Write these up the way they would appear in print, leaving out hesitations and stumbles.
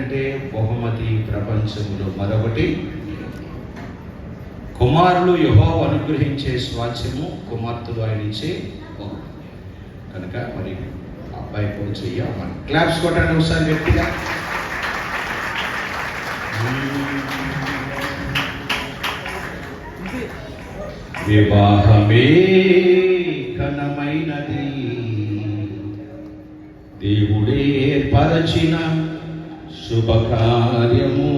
అంటే బహుమతి ప్రపంచంలో మరొకటి. కుమారులు యెహోవా అనుగ్రహించే స్వాస్థ్యము, కుమార్తెలు ఆయన ఇచ్చే బహుమతి. కనుక మరి అబ్బాయి కూడా చెయ్యాలి. క్లాప్స్ కొట్టండి ఒకసారి గట్టిగా. వివాహమే ఘనమైనది, దేవుడే పరచిన శుభకార్యము.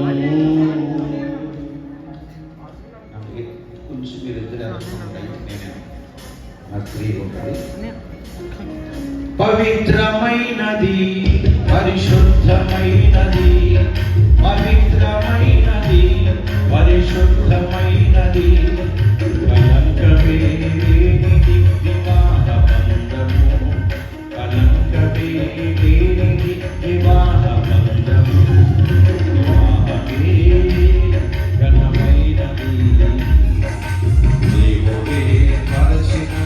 కొంచెం మీరు ఇద్దరు పవిత్రమైనది, పరిశుద్ధమైనది, పవిత్రమైనది, పరిశుద్ధమైనది, కలంకమే లేనిది వివాహ బంధము, కలంకమే లేనిది వివాహ బంధము. వివాహమే ఘనమైనది, దేవుడే పరచిన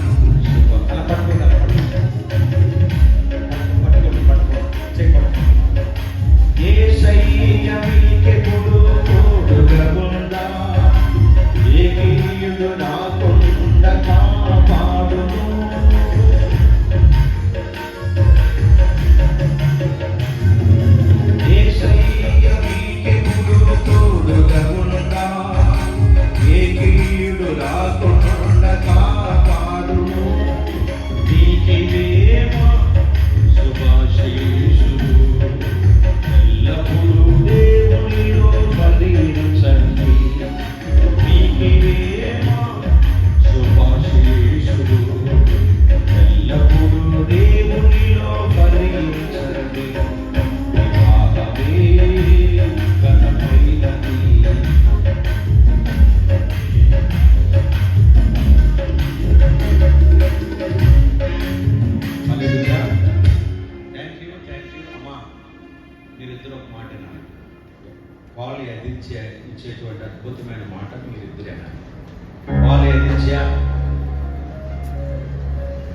పాలు ఇచ్చేటువంటి అద్భుతమైన మాట మీరిద్దరేనా? పాలు ఎదించా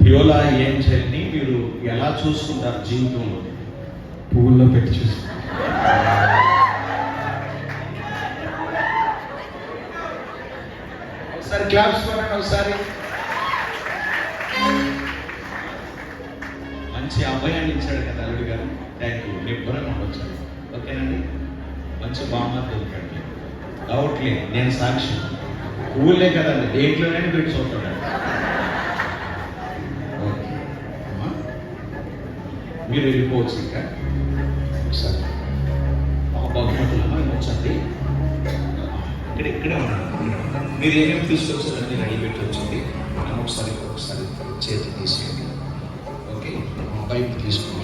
యోలా ఏం చేయండి, మీరు ఎలా చూసుకుంటారు జీవితంలో? పువ్వుల్లో పెట్టి చూసుకుంటారు. ఒకసారి క్లాప్స్ కొట్టండి ఒకసారి. మంచి అభయాన్ని ఇచ్చాడు కదా అల్లుడు గారు. Thank you. నిబ్బరంగా వచ్చాను. ఓకేనండి. మంచి బాగా దొరికండి, డౌట్ లేదు. నేను సాక్షి. ఊళ్ళే కదండి, డేట్లోనే పెట్టి చూస్తాడు. ఓకే అమ్మా, మీరు వెళ్ళిపోవచ్చు. ఇంకా ఒకసారి బహుమతులమ్మా వచ్చండి. ఇక్కడే ఉన్నాను. మీరు ఏమేమి తీసుకొచ్చారండి రెడీ పెట్టి వచ్చింది. ఒకసారి చేతి తీసుకోండి. ఓకే, పైపు తీసుకోండి.